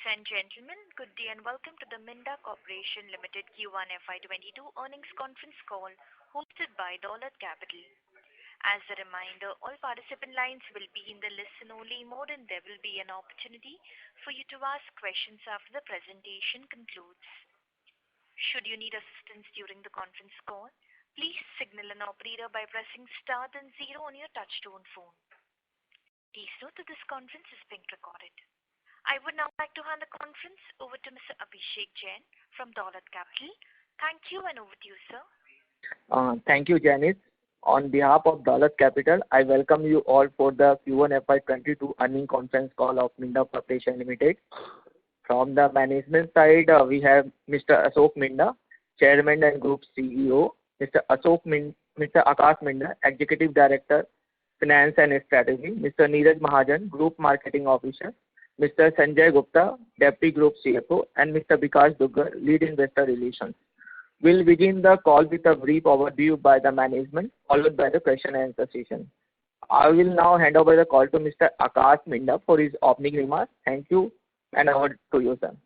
Ladies and gentlemen, good day and welcome to the Minda Corporation Limited Q1 FY22 earnings conference call hosted by Dolat Capital. As a reminder, all participant lines will be in the listen-only mode and there will be an opportunity for you to ask questions after the presentation concludes. Should you need assistance during the conference call, please signal an operator by pressing star then 0 on your touchtone phone. Please note that this conference is being recorded. I would now like to hand the conference over to Mr. Abhishek Jain from Dolat Capital. Thank you and over to you, sir. Thank you, Janice. On behalf of Dolat Capital, I welcome you all for the Q1 FY22 earnings conference call of Minda Corporation Limited. From the management side, we have Mr. Ashok Minda, Chairman and Group CEO, Mr. Akash Minda, Executive Director, Finance and Strategy, Mr. Neeraj Mahajan, Group Marketing Officer, Mr. Sanjay Gupta, Deputy Group CFO, and Mr. Vikas Duggar, Lead Investor Relations. We'll begin the call with a brief overview by the management, followed by the question and answer session. I will now hand over the call to Mr. Akash Minda for his opening remarks. Thank you, and over to you, sir.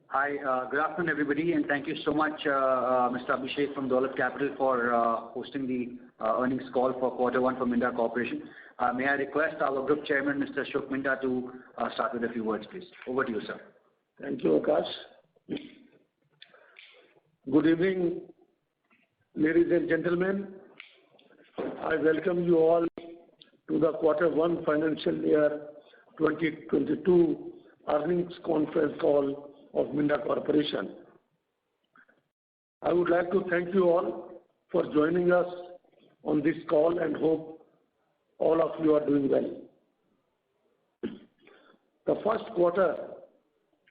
Hi, good afternoon, everybody, and thank you so much, Mr. Abhishek from Dolat Capital for hosting the earnings call for Q1 for Minda Corporation. May I request our Group Chairman, Mr. Ashok Minda, to start with a few words, please. Over to you, sir. Thank you, Akash. Good evening, ladies and gentlemen. I welcome you all to the Q1 financial year 2022 earnings conference call of Minda Corporation. I would like to thank you all for joining us on this call and hope all of you are doing well. The first quarter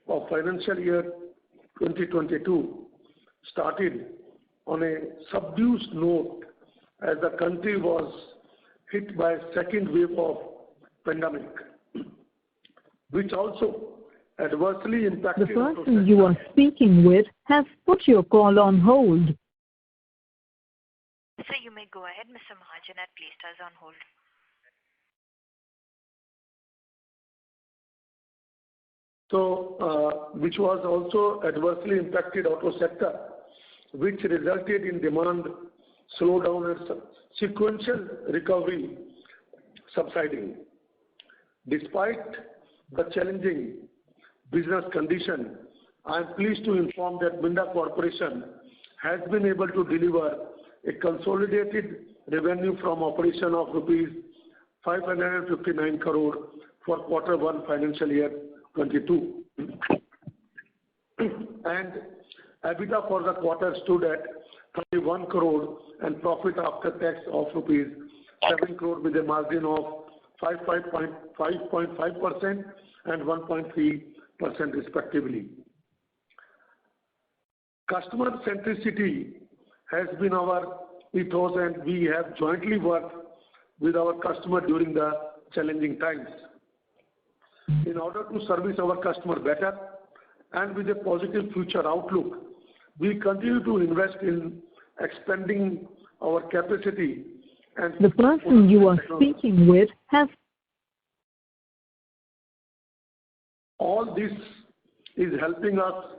of financial year 2022 started on a subdued note as the country was hit by a second wave of pandemic, which also adversely impacted... The person you are speaking with has put your call on hold. Sir, you may go ahead. Mr. Mahajan had placed us on hold. So, which was also adversely impacted auto sector, which resulted in demand slowdown and sequential recovery subsiding. Despite the challenging business condition, I am pleased to inform that Minda Corporation has been able to deliver a consolidated revenue from operation of rupees 559 crore for Q1 financial year 22. And EBITDA for the quarter stood at 31 crore and profit after tax of rupees 7 crore with a margin of 5.5% and 1.3% respectively. Customer centricity has been our ethos and we have jointly worked with our customer during the challenging times. In order to service our customer better and with a positive future outlook, we continue to invest in expanding our capacity and... The person you are speaking with has... All this is helping us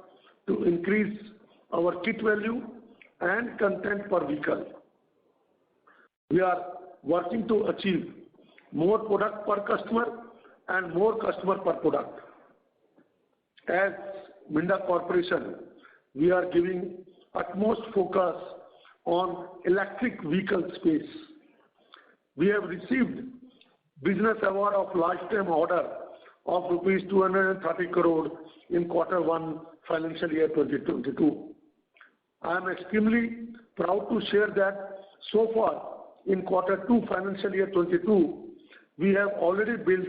to increase our kit value and content per vehicle. We are working to achieve more product per customer and more customer per product. As Minda Corporation, we are giving utmost focus on electric vehicle space. We have received business award of lifetime order of rupees 230 crore in Q1 financial year 2022. I am extremely proud to share that so far in Q2 financial year 22, we have already built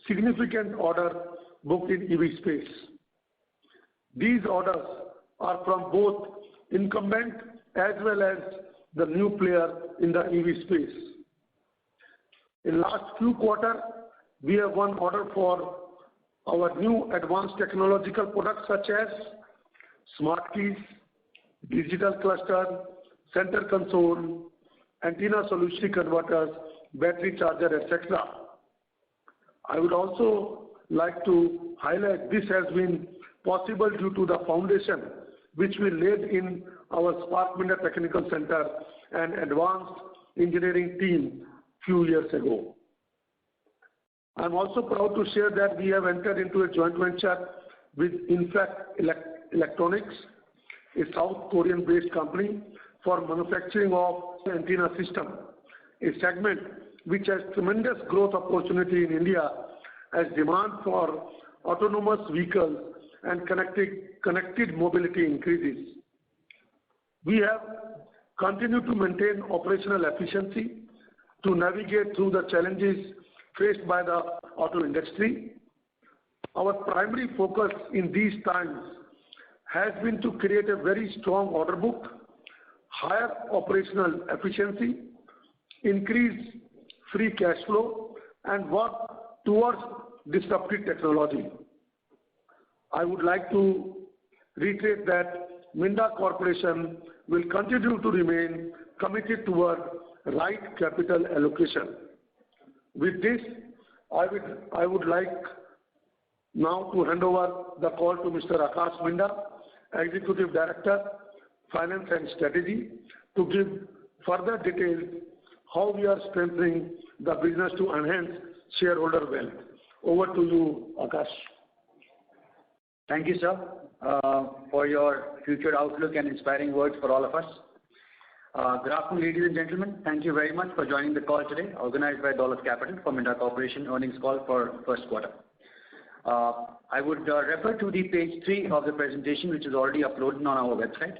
significant order booked in EV space. These orders are from both incumbent as well as the new player in the EV space. In last few quarters, we have won order for our new advanced technological products such as smart keys, digital cluster, center console, antenna solution converters, battery charger, etc. I would also like to highlight this has been possible due to the foundation which we laid in our Spark Minda Technical Center and advanced engineering team few years ago. I'm also proud to share that we have entered into a joint venture with Infract Electronics, a South Korean-based company, for manufacturing of antenna system, a segment which has tremendous growth opportunity in India as demand for autonomous vehicles and connected mobility increases. We have continued to maintain operational efficiency to navigate through the challenges faced by the auto industry. Our primary focus in these times has been to create a very strong order book, higher operational efficiency, increase free cash flow, and work towards disruptive technology. I would like to reiterate that Minda Corporation will continue to remain committed toward right capital allocation. With this, I would like now to hand over the call to Mr. Akash Minda, Executive Director, Finance and Strategy, to give further details how we are strengthening the business to enhance shareholder wealth. Over to you, Akash. Thank you, sir, for your future outlook and inspiring words for all of us. Good afternoon, ladies and gentlemen. Thank you very much for joining the call today, organized by Dolat Capital for Minda Corporation earnings call for first quarter. I would refer to the page 3 of the presentation, which is already uploaded on our website.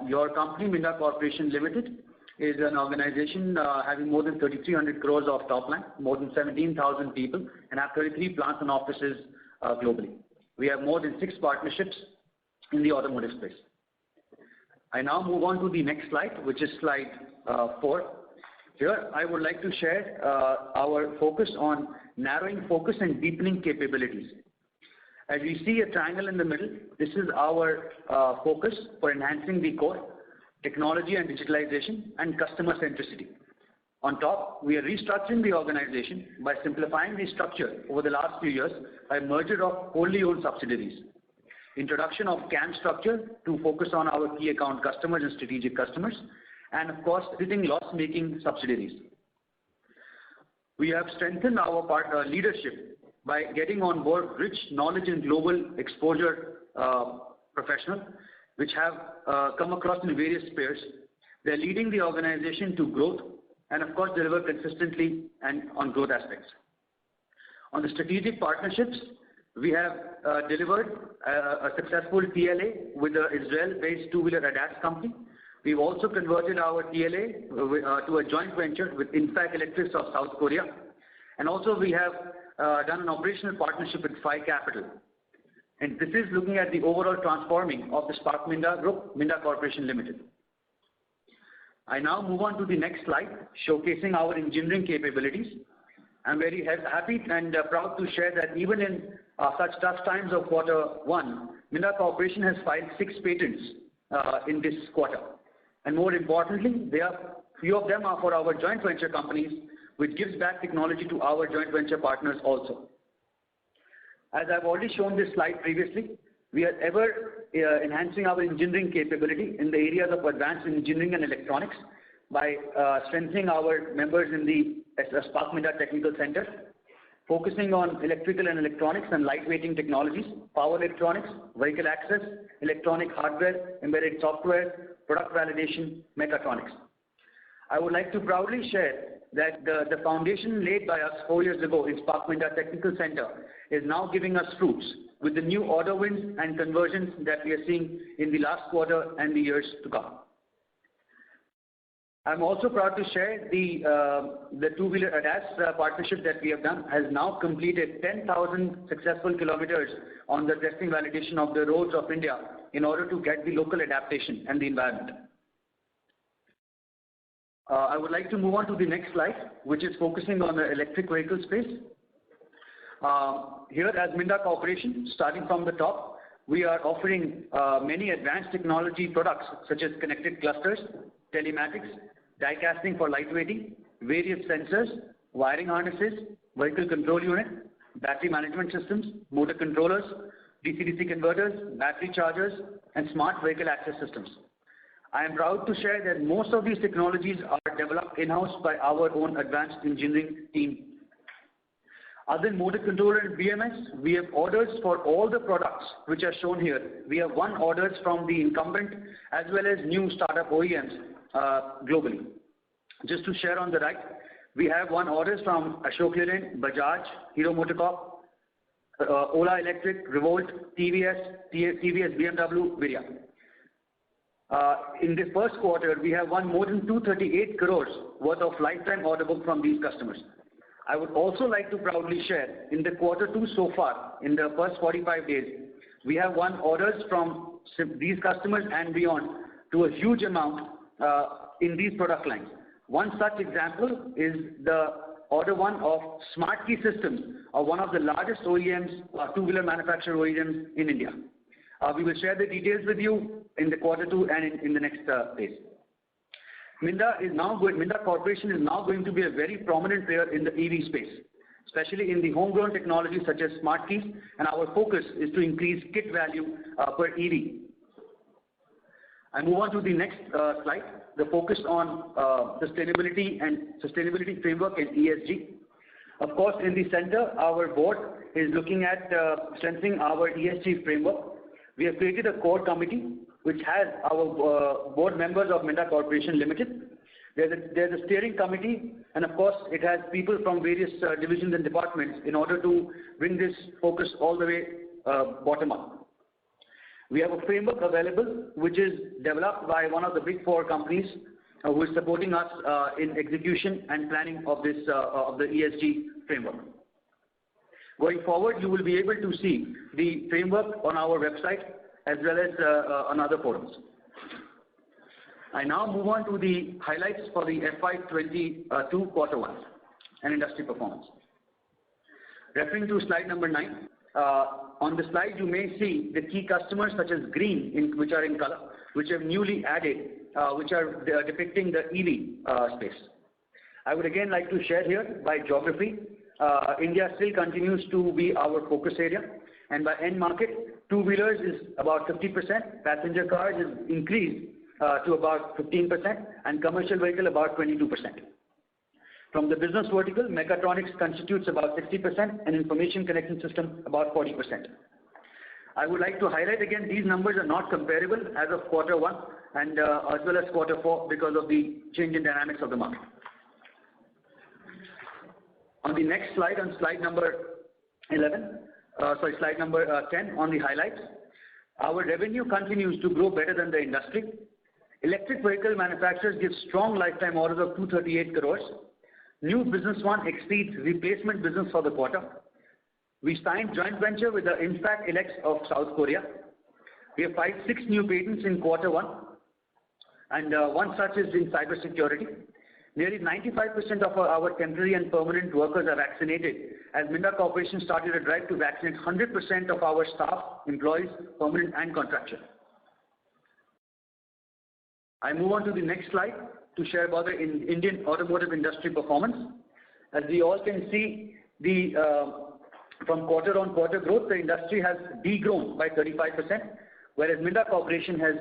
Your company, Minda Corporation Limited, is an organization having more than 3,300 crores of top line, more than 17,000 people, and have 33 plants and offices globally. We have more than 6 partnerships in the automotive space. I now move on to the next slide, which is slide 4. Here, I would like to share our focus on narrowing focus and deepening capabilities. As you see a triangle in the middle, this is our focus for enhancing the core, technology and digitalization, and customer centricity. On top, we are restructuring the organization by simplifying the structure over the last few years by merger of wholly owned subsidiaries. Introduction of CAM structure to focus on our key account customers and strategic customers, and of course, exiting loss-making subsidiaries. We have strengthened our leadership by getting on board rich knowledge and global exposure professionals, which have come across in various spheres. They're leading the organization to growth and of course deliver consistently and on growth aspects. On the strategic partnerships, we have delivered a successful TLA with the Israel-based two-wheeler ADAS company. We've also converted our TLA to a joint venture with Infract Electronics of South Korea. And also we have done an operational partnership with Phi Capital. And this is looking at the overall transforming of the Spark Minda Group, Minda Corporation Limited. I now move on to the next slide, showcasing our engineering capabilities. I'm very happy and proud to share that even in such tough times of Q1, Minda Corporation has filed 6 patents in this quarter. And more importantly, few of them are for our joint venture companies, which gives back technology to our joint venture partners also. As I've already shown this slide previously, we are ever enhancing our engineering capability in the areas of advanced engineering and electronics by strengthening our members in the Spark Minda Technical Center, focusing on electrical and electronics and lightweighting technologies, power electronics, vehicle access, electronic hardware, embedded software, product validation, mechatronics. I would like to proudly share that the foundation laid by us 4 years ago in Spark Minda Technical Center is now giving us fruits with the new order wins and conversions that we are seeing in the last quarter and the years to come. I'm also proud to share the two-wheeler ADAS partnership that we have done has now completed 10,000 successful kilometers on the testing validation of the roads of India in order to get the local adaptation and the environment. I would like to move on to the next slide, which is focusing on the electric vehicle space. Here as Minda Corporation, starting from the top, we are offering many advanced technology products such as connected clusters, telematics, die casting for lightweighting, various sensors, wiring harnesses, vehicle control unit, battery management systems, motor controllers, DC-DC converters, battery chargers, and smart vehicle access systems. I am proud to share that most of these technologies are developed in-house by our own advanced engineering team. Other than motor controller and BMS, we have orders for all the products which are shown here. We have won orders from the incumbent as well as new startup OEMs globally. Just to share on the right, we have won orders from Ashok Leyland, Bajaj, Hero MotoCorp, Ola Electric, Revolt, TVS, BMW, Virya. In the first quarter, we have won more than 238 crores worth of lifetime order book from these customers. I would also like to proudly share, in the quarter 2 so far, in the first 45 days, we have won orders from these customers and beyond to a huge amount in these product lines. One such example is the order one of Smart Key Systems of one of the largest OEMs, two-wheeler manufacturer OEMs in India. We will share the details with you in the quarter 2 and in the next phase. Minda Corporation is now going to be a very prominent player in the EV space, especially in the homegrown technologies such as smart keys, and our focus is to increase kit value per EV. I move on to the next slide, the focus on sustainability framework and ESG. Of course, in the center, our board is looking at strengthening our ESG framework. We have created a core committee which has our board members of Minda Corporation Limited. There's a steering committee, and of course it has people from various divisions and departments in order to bring this focus all the way bottom up. We have a framework available which is developed by one of the big 4 companies who is supporting us in execution and planning of this of the ESG framework. Going forward, you will be able to see the framework on our website as well as on other forums. I now move on to the highlights for the FY22 quarter 1 and industry performance. Referring to slide number 9, on the slide you may see the key customers such as green, which are in color, which have newly added, which are depicting the EV space. I would again like to share here by geography. India still continues to be our focus area, and by end market, two-wheelers is about 50%, passenger cars is increased to about 15%, and commercial vehicle about 22%. From the business vertical, mechatronics constitutes about 60% and information connection system about 40%. I would like to highlight again, these numbers are not comparable as of quarter 1 and as well as quarter 4 because of the change in dynamics of the market. On the next slide, on slide number 10 on the highlights, our revenue continues to grow better than the industry. Electric vehicle manufacturers give strong lifetime orders of 238 crores. New business one exceeds replacement business for the quarter. We signed joint venture with the Infact Elex of South Korea. We have filed 6 new patents in quarter 1, and one such is in cyber security. Nearly 95% of our temporary and permanent workers are vaccinated, as Minda Corporation started a drive to vaccinate 100% of our staff, employees, permanent and contractual. I move on to the next slide to share about the Indian automotive industry performance. As we all can see, from quarter-on-quarter growth, the industry has degrown by 35%, whereas Minda Corporation has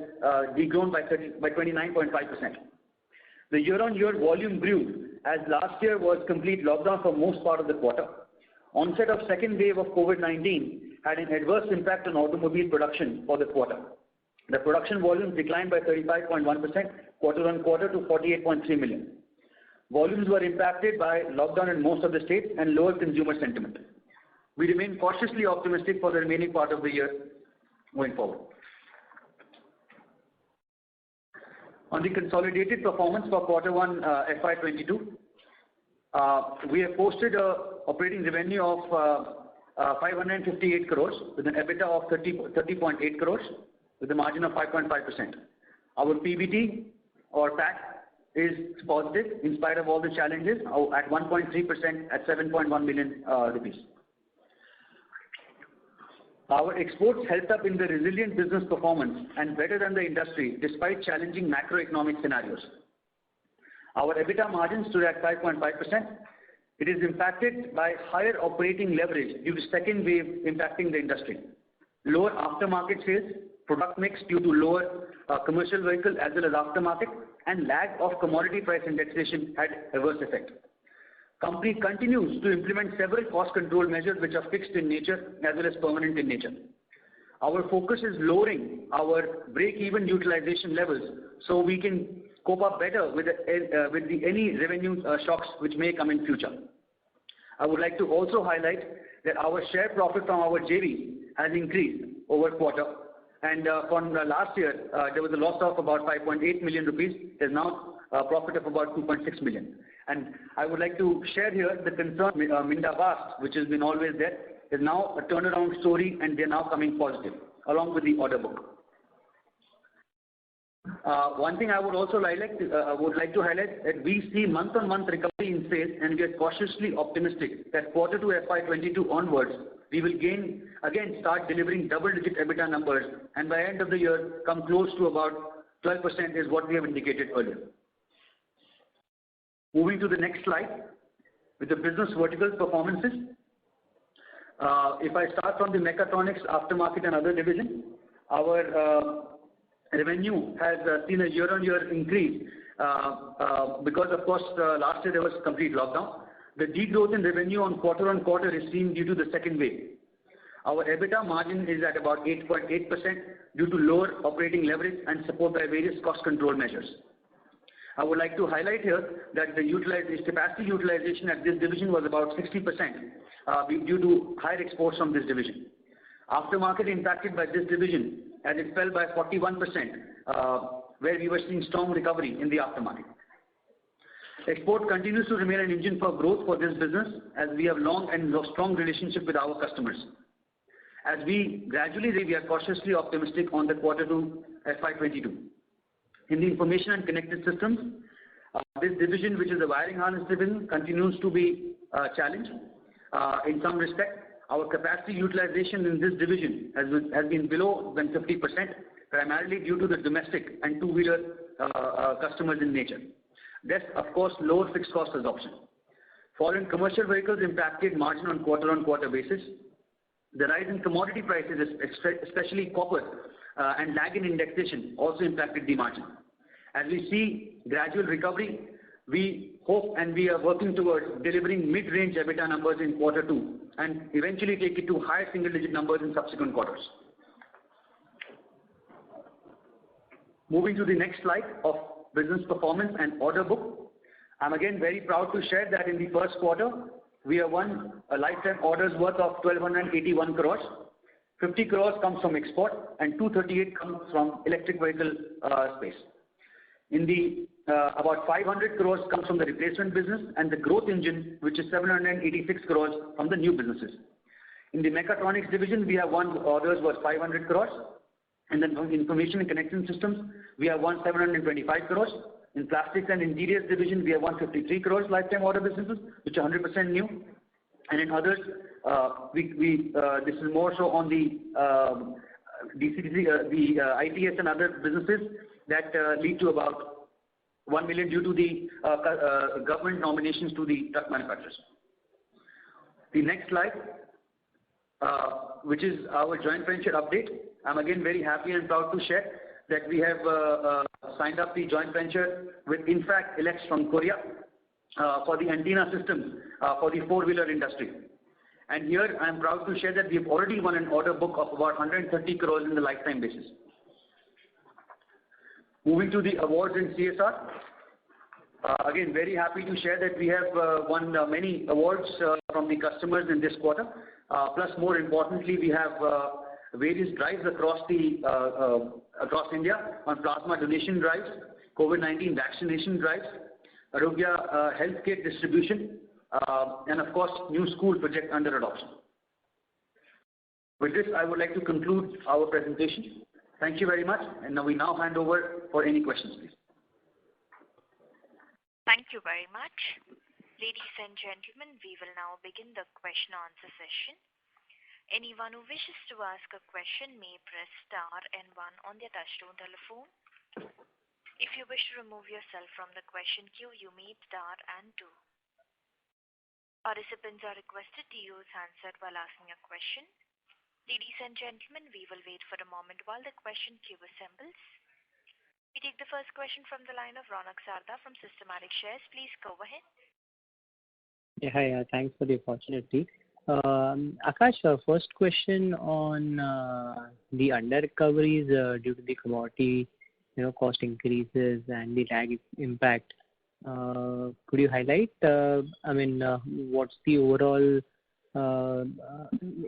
degrown by 29.5%. The year-on-year volume grew as last year was complete lockdown for most part of the quarter. Onset of second wave of COVID-19 had an adverse impact on automobile production for the quarter. The production volumes declined by 35.1% quarter-on-quarter to 48.3 million. Volumes were impacted by lockdown in most of the states and lower consumer sentiment. We remain cautiously optimistic for the remaining part of the year going forward. On the consolidated performance for quarter 1 FY22, we have posted a operating revenue of 558 crores with an EBITDA of 30.8 crores with a margin of 5.5%. Our PBT or PAT is positive in spite of all the challenges at 1.3% at 7.1 million rupees. Our exports helped up in the resilient business performance and better than the industry despite challenging macroeconomic scenarios. Our EBITDA margins stood at 5.5%. It is impacted by higher operating leverage due to second wave impacting the industry. Lower aftermarket sales, product mix due to lower commercial vehicle as well as aftermarket, and lag of commodity price indexation had adverse effect. Company continues to implement several cost control measures which are fixed in nature as well as permanent in nature. Our focus is lowering our break-even utilization levels so we can cope up better with any revenue shocks which may come in future. I would like to also highlight that our share profit from our JV has increased over quarter, and from last year there was a loss of about 5.8 million rupees. There's now a profit of about 2.6 million. And I would like to share here the concern Minda Vast, which has been always there, is now a turnaround story, and they're now coming positive along with the order book. One thing I would also like to highlight that we see month-on-month recovery in sales, and we are cautiously optimistic that quarter 2 FY22 onwards, we will again start delivering double-digit EBITDA numbers, and by end of the year come close to about 12% is what we have indicated earlier. Moving to the next slide with the business vertical performances. If I start from the mechatronics, aftermarket and other division, our revenue has seen a year-on-year increase because of course last year there was complete lockdown. The degrowth in revenue on quarter is seen due to the second wave. Our EBITDA margin is at about 8.8% due to lower operating leverage and support by various cost control measures. I would like to highlight here that the capacity utilization at this division was about 60% due to higher exports from this division. Aftermarket impacted by this division as it fell by 41%, where we were seeing strong recovery in the aftermarket. Export continues to remain an engine for growth for this business as we have long and strong relationship with our customers. As we are cautiously optimistic on the quarter 2 FY22. In the information and connected systems, this division, which is the wiring harness division, continues to be challenged. In some respect, our capacity utilization in this division has been below than 50%, primarily due to the domestic and two-wheeler customers in nature. This, of course, lower fixed cost absorption. Foreign commercial vehicles impacted margin on quarter basis. The rise in commodity prices, especially copper, and lag in indexation also impacted the margin. As we see gradual recovery, we hope and we are working towards delivering mid-range EBITDA numbers in quarter 2 and eventually take it to higher single-digit numbers in subsequent quarters. Moving to the next slide of business performance and order book. I'm again very proud to share that in the first quarter, we have won a lifetime orders worth of 1,281 crores. 50 crores comes from export and 238 comes from electric vehicle space. In the about 500 crores comes from the replacement business and the growth engine, which is 786 crores from the new businesses. In the mechatronics division, we have won orders worth 500 crores. And then from information and connection systems, we have won 725 crores. In plastics and interiors division, we have won 53 crores lifetime order businesses, which are 100% new. And in others, this is more so on the DCDC, the ITS and other businesses that lead to about 1 million due to the government nominations to the truck manufacturers. The next slide, which is our joint venture update. I'm again very happy and proud to share that we have signed up the joint venture with Infact Elects from Korea for the antenna systems for the four-wheeler industry. And here I am proud to share that we have already won an order book of about 130 crores in the lifetime basis. Moving to the awards in CSR. Again, very happy to share that we have won many awards from the customers in this quarter. Plus, more importantly, we have various drives across India on plasma donation drives, COVID-19 vaccination drives, Arogya healthcare distribution, and of course, new school project under adoption. With this, I would like to conclude our presentation. Thank you very much, and now we hand over for any questions, please. Thank you very much. Ladies and gentlemen, we will now begin the question answer session. Anyone who wishes to ask a question may press star and 1 on their touchtone telephone. If you wish to remove yourself from the question queue, you may star and 2. Participants are requested to use handset while asking a question. Ladies and gentlemen, we will wait for a moment while the question queue assembles. We take the first question from the line of Ronak Sarda from Systematic Shares. Please go ahead. Yeah, hi. Thanks for the opportunity. Akash, first question on the under recoveries due to the commodity, cost increases and the lag impact. Could you highlight, what's the overall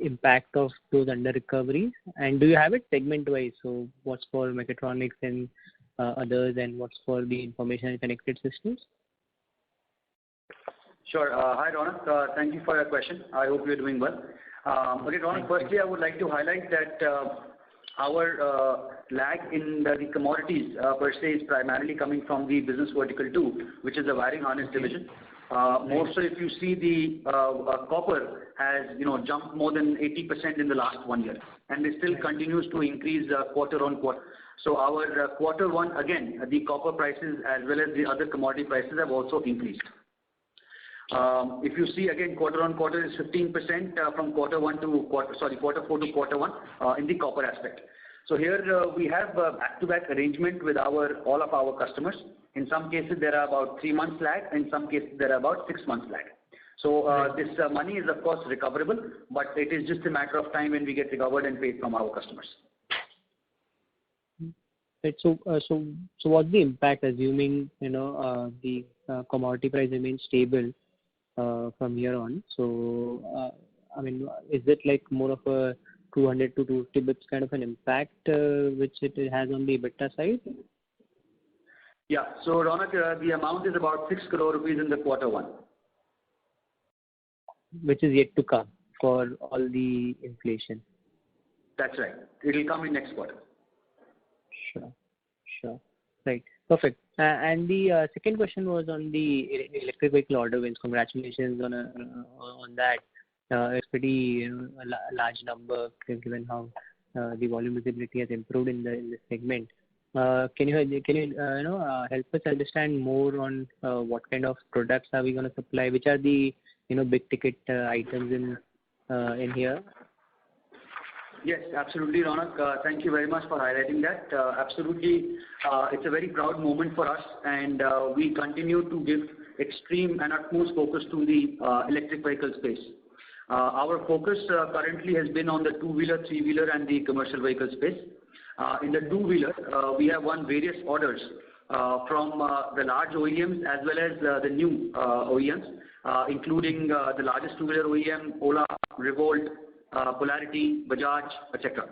impact of those under recoveries? And do you have it segment-wise? So what's for mechatronics and others, and what's for the information and connected systems? Sure. Hi, Ronak. Thank you for your question. I hope you're doing well. Okay, Ronak, firstly, I would like to highlight that our lag in the commodities per se is primarily coming from the business vertical 2, which is the wiring harness division. More so, if you see the copper has jumped more than 80% in the last 1 year, and it still continues to increase quarter on quarter. So our quarter one, again, the copper prices as well as the other commodity prices have also increased. If you see again, quarter on quarter is 15% from quarter 4 to quarter 1 in the copper aspect. So here we have back-to-back arrangement with all of our customers. In some cases there are about 3 months lag, in some cases there are about 6 months lag. So this money is of course recoverable, but it is just a matter of time when we get recovered and paid from our customers. Right. So what's the impact, assuming the commodity price remains stable from here on? So is it like more of a 200 to 250 bits kind of an impact which it has on the EBITDA side? Yeah. So Ronak, the amount is about 6 crore rupees in the quarter 1. Which is yet to come for all the inflation. That's right. It will come in next quarter. Sure. Right. Perfect. And the second question was on the electric vehicle order wins. Congratulations on that. It's pretty a large number given how the volume visibility has improved in this segment. Can you help us understand more on what kind of products are we going to supply? Which are the big ticket items in here? Yes, absolutely, Ronak. Thank you very much for highlighting that. Absolutely, it's a very proud moment for us, and we continue to give extreme and utmost focus to the electric vehicle space. Our focus currently has been on the two-wheeler, three-wheeler, and the commercial vehicle space. In the two-wheeler, we have won various orders from the large OEMs as well as the new OEMs, including the largest two-wheeler OEM, Ola, Revolt, Polarity, Bajaj, etc.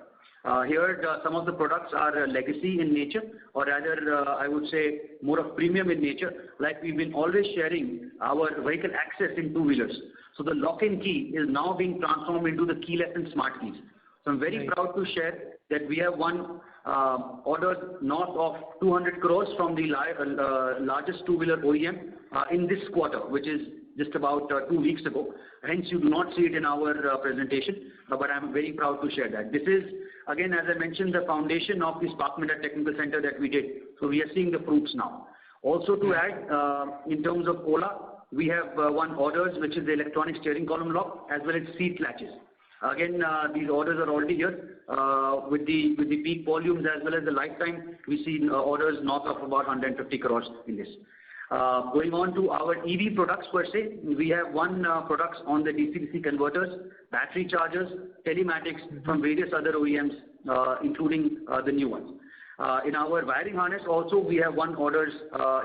Here, some of the products are legacy in nature, or rather, I would say more of premium in nature. Like we've been always sharing our vehicle access in two-wheelers. So the lock-in key is now being transformed into the keyless and smart keys. So I'm very proud to share that we have won orders north of 200 crores from the largest two-wheeler OEM in this quarter, which is just about 2 weeks ago. Hence, you do not see it in our presentation, but I'm very proud to share that. This is, again, as I mentioned, the foundation of the Spark Minda Technical Center that we did. So we are seeing the fruits now. Also to add, in terms of Ola, we have won orders, which is the electronic steering column lock, as well as seat latches. Again, these orders are already here. With the peak volumes as well as the lifetime, we see orders north of about 150 crores in this. Going on to our EV products per se, we have won products on the DC-DC converters, battery chargers, telematics from various other OEMs, including the new ones. In our wiring harness also, we have won orders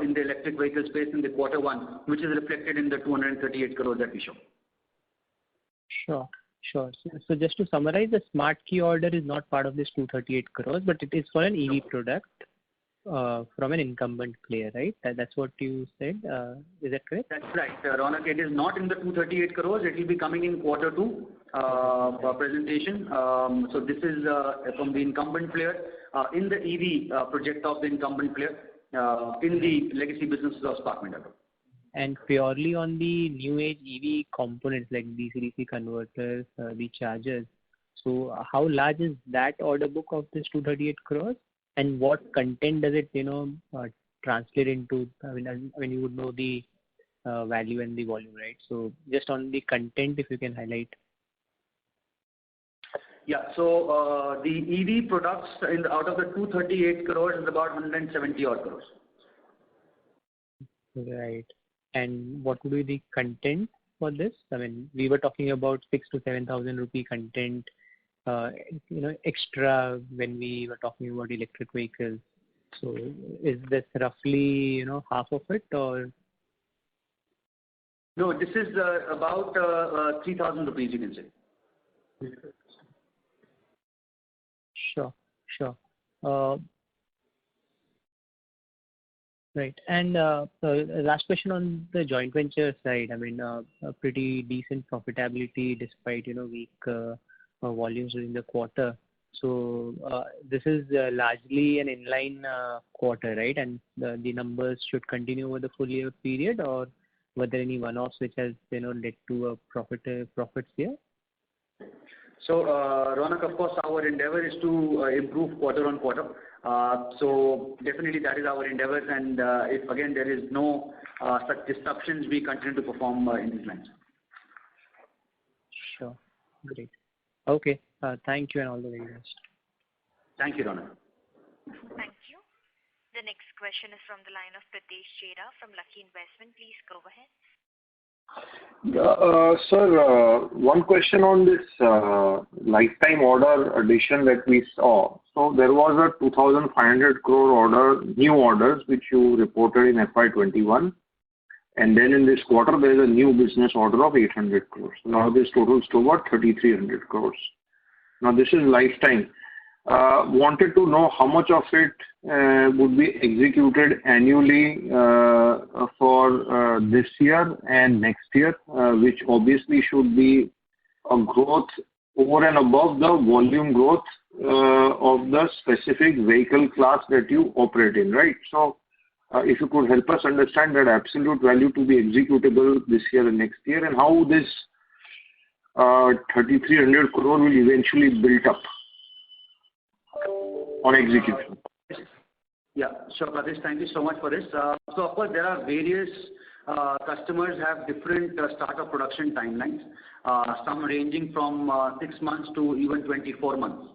in the electric vehicle space in the quarter 1, which is reflected in the 238 crores that we show. Sure. So just to summarize, the smart key order is not part of this 238 crores, but it is for an EV product from an incumbent player, right? That's what you said. Is that correct? That's right, Ronak. It is not in the 238 crores. It will be coming in quarter 2 presentation. So this is from the incumbent player in the EV project of the incumbent player in the legacy businesses of Spark Minda. And purely on the new age EV components like DC-DC converters, the chargers. So how large is that order book of this 238 crores? And what content does it, translate into? I mean, you would know the value and the volume, right? So just on the content, if you can highlight. Yeah. So, the EV products out of the 238 crores is about 170 odd crores. Right. And what would be the content for this? I mean, we were talking about 6,000 to 7,000 rupee content, extra when we were talking about electric vehicles. So is this roughly, half of it, or? No, this is about 3,000 rupees, you can say. Sure. Right. And last question on the joint venture side. I mean, a pretty decent profitability despite, weak volumes during the quarter. So this is largely an inline quarter, right? And the numbers should continue over the full year period, or were there any one-offs which has, led to a profits here? So, Ronak, of course, our endeavor is to improve quarter on quarter. So definitely that is our endeavors, and if again there is no such disruptions, we continue to perform in these lines. Sure. Great. Okay. Thank you and all the very best. Thank you, Ronak. Thank you. The next question is from the line of Pritesh Chheda from Lucky Investment. Please go ahead. Sir, one question on this lifetime order addition that we saw. So there was a 2,500 crore order, new orders, which you reported in FY21. And then in this quarter, there is a new business order of 800 crores. Now this totals to about 3,300 crores. Now this is lifetime. Wanted to know how much of it would be executed annually for this year and next year, which obviously should be a growth over and above the volume growth of the specific vehicle class that you operate in, right? So if you could help us understand that absolute value to be executable this year and next year, and how this 3,300 crore will eventually build up on execution. Yeah, sure, Pradesh, thank you so much for this. So of course there are various customers have different start of production timelines, some ranging from 6 months to even 24 months,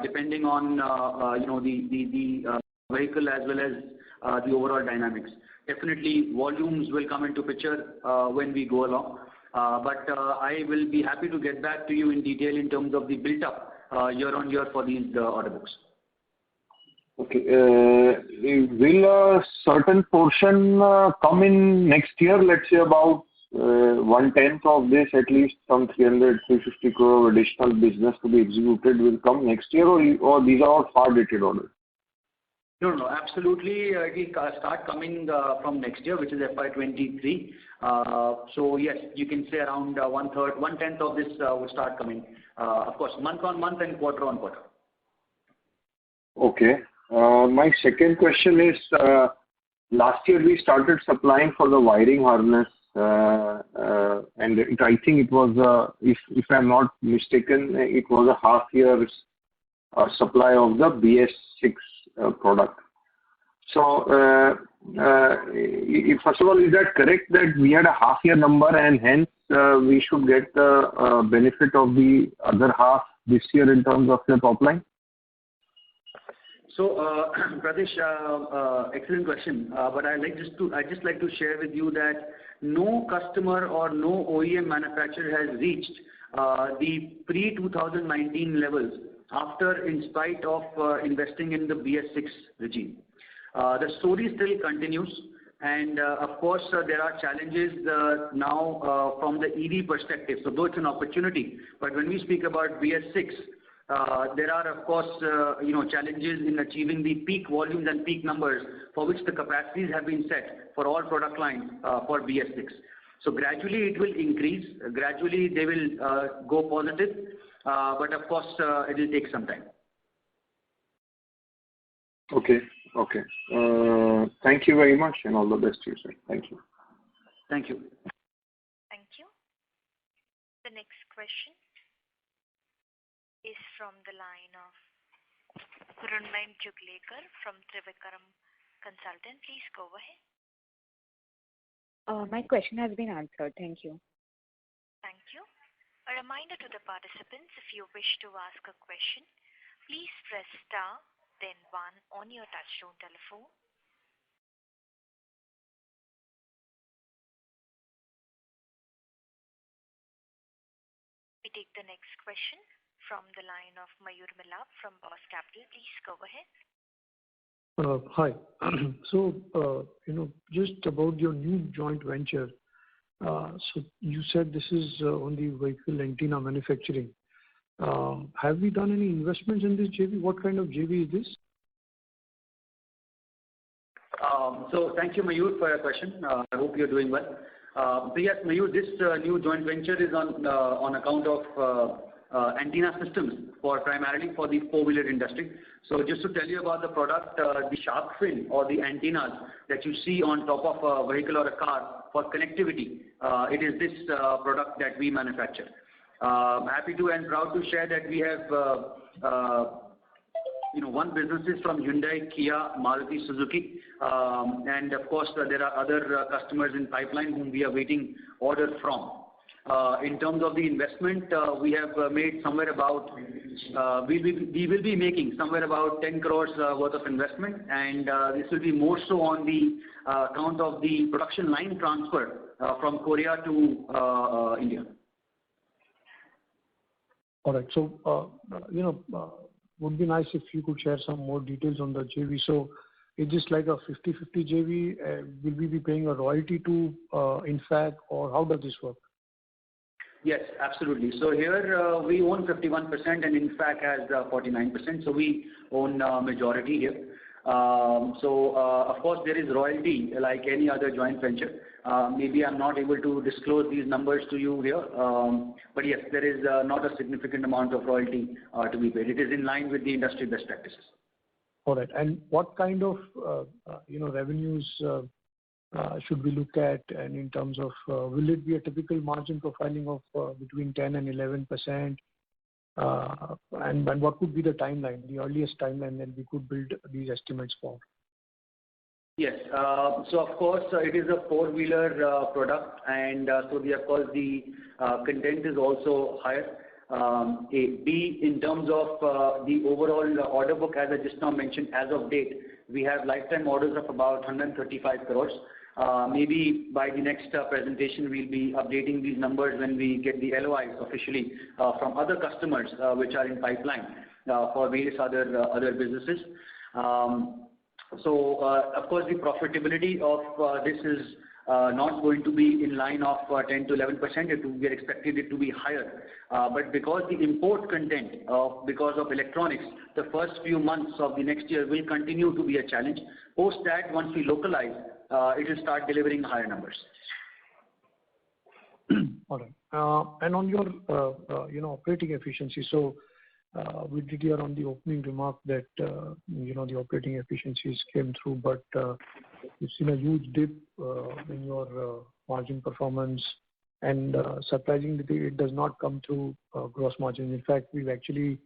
depending on the vehicle as well as the overall dynamics. Definitely volumes will come into picture when we go along, but I will be happy to get back to you in detail in terms of the built up year on year for these order books. Okay. Will a certain portion come in next year? Let's say about 1/10 of this, at least some 300-350 crore additional business to be executed will come next year, or these are all far-dated orders? No, absolutely. It will start coming from next year, which is FY23. So yes, you can say around 1/10 of this will start coming. Of course, month on month and quarter on quarter. Okay. My second question is, last year we started supplying for the wiring harness, and I think it was, if I'm not mistaken, it was a half year's supply of the BS6 product. So, first of all, is that correct that we had a half year number and hence we should get the benefit of the other half this year in terms of the top line? So, Pradesh, excellent question. But I'd just like to share with you that no customer or no OEM manufacturer has reached the pre-2019 levels after, in spite of investing in the BS6 regime. The story still continues, and of course there are challenges now from the EV perspective. So though it's an opportunity, but when we speak about BS6, there are of course challenges in achieving the peak volumes and peak numbers for which the capacities have been set for all product lines for BS6. So gradually it will increase, gradually they will go positive, but of course it will take some time. Okay. Thank you very much and all the best to you, sir. Thank you. Thank you. Thank you. The next question is from the line of Mrunmayee Joglekar from Trivikram Consultant. Please go ahead. My question has been answered. Thank you. Thank you. A reminder to the participants, if you wish to ask a question, please press star, then 1 on your touchtone telephone. We take the next question from the line of Mayur Milak from Boss Capital. Please go ahead. Hi. So, just about your new joint venture. So you said this is on the vehicle antenna manufacturing. Have we done any investments in this JV? What kind of JV is this? So thank you, Mayur, for your question. I hope you're doing well. So yes, Mayur, this new joint venture is on account of antenna systems primarily for the four-wheeler industry. So just to tell you about the product, the shark fin or the antennas that you see on top of a vehicle or a car for connectivity, it is this product that we manufacture. Happy to and proud to share that we have won businesses from Hyundai, Kia, Maruti Suzuki, and of course there are other customers in pipeline whom we are waiting orders from. In terms of the investment, we have made somewhere about, we will be making somewhere about 10 crores worth of investment, and this will be more so on the account of the production line transfer from Korea to India. All right. So, would be nice if you could share some more details on the JV. So, is this like a 50-50 JV? Will we be paying a royalty to INFAC, or how does this work? Yes, absolutely. So here we own 51% and INFAC has 49%. So we own majority here. So of course there is royalty like any other joint venture. Maybe I'm not able to disclose these numbers to you here. But yes, there is not a significant amount of royalty to be paid. It is in line with the industry best practices. All right. And what kind of revenues should we look at, and in terms of will it be a typical margin profiling of between 10 and 11%? And what could be the timeline, the earliest timeline that we could build these estimates for? Yes. So of course it is a four-wheeler product, and so of course the content is also higher. B, in terms of the overall order book, as I just now mentioned, as of date, we have lifetime orders of about 135 crores. Maybe by the next presentation, we'll be updating these numbers when we get the LOIs officially from other customers which are in pipeline for various other businesses. So of course the profitability of this is not going to be in line of 10 to 11%. We are expecting it to be higher. But because the import content because of electronics, the first few months of the next year will continue to be a challenge. Post that, once we localize, it will start delivering higher numbers. All right. And on your operating efficiency, so we did hear on the opening remark that the operating efficiencies came through, but you've seen a huge dip in your margin performance, and surprisingly it does not come through gross margin. In fact, we've actually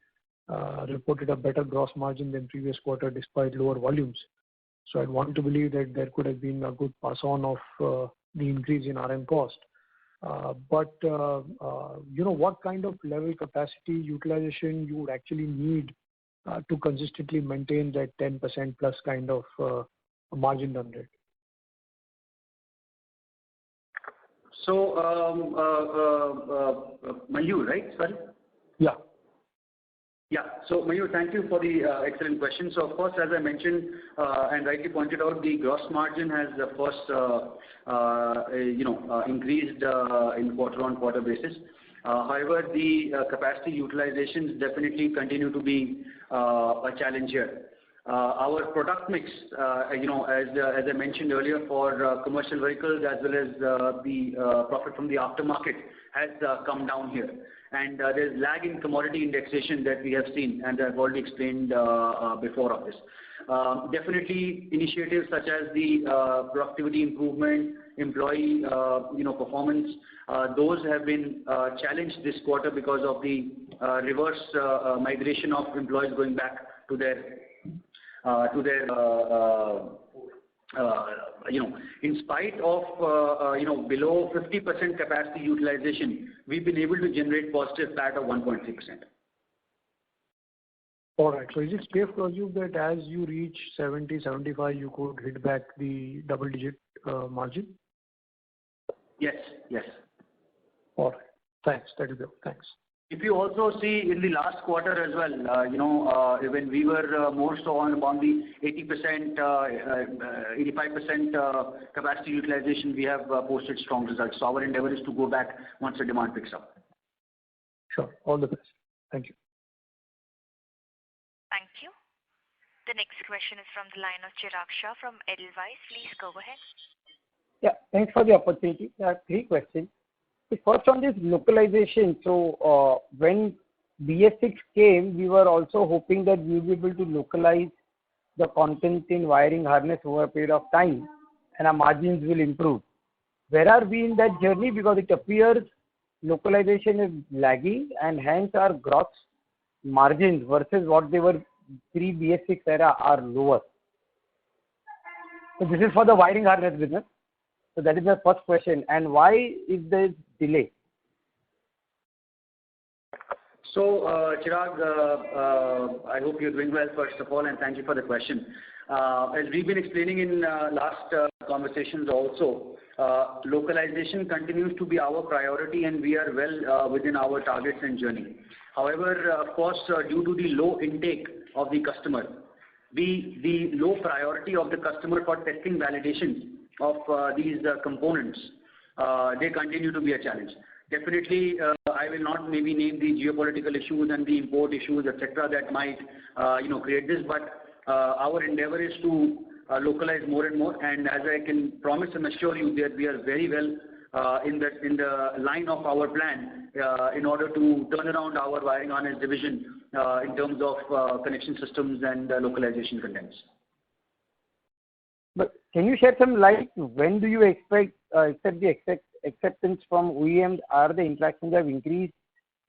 reported a better gross margin than previous quarter despite lower volumes. So I'd want to believe that there could have been a good pass on of the increase in RM cost. But what kind of level capacity utilization you would actually need to consistently maintain that 10% plus kind of margin run rate? So, Mayur, right? Sorry? Yeah. Yeah. So Mayur, thank you for the excellent question. So of course, as I mentioned and rightly pointed out, the gross margin has of course increased in quarter-on-quarter basis. However, the capacity utilizations definitely continue to be a challenge here. Our product mix, as I mentioned earlier, for commercial vehicles as well as the profit from the aftermarket has come down here. And there's lag in commodity indexation that we have seen, and I've already explained before of this. Definitely initiatives such as the productivity improvement, employee performance, those have been challenged this quarter because of the reverse migration of employees going back to their in spite of below 50% capacity utilization, we've been able to generate positive PAT of 1.3%. All right. So is it safe to assume that as you reach 70, 75, you could hit back the double-digit margin? Yes. All right. Thanks. That is it. Thanks. If you also see in the last quarter as well, when we were more so on the 80%, 85% capacity utilization, we have posted strong results. So our endeavor is to go back once the demand picks up. Sure. All the best. Thank you. Thank you. The next question is from the line of Chirag Shah from Edelweiss. Please go ahead. Yeah, thanks for the opportunity. I have 3 questions. The first on this localization. So when BS6 came, we were also hoping that we will be able to localize the content in wiring harness over a period of time and our margins will improve. Where are we in that journey? Because it appears localization is lagging and hence our gross margins versus what they were pre-BS6 era are lower. So this is for the wiring harness business. So that is the first question. And why is there delay? So, Chirag, I hope you're doing well, first of all, and thank you for the question. As we've been explaining in last conversations also, localization continues to be our priority and we are well within our targets and journey. However, of course, due to the low intake of the customer, the low priority of the customer for testing validation of these components, they continue to be a challenge. Definitely, I will not maybe name the geopolitical issues and the import issues, etc., that might create this, but our endeavor is to localize more and more. And as I can promise and assure you that we are very well in the line of our plan in order to turn around our wiring harness division in terms of connection systems and localization contents. But can you shed some light? When do you expect the acceptance from OEMs? Are the interactions have increased?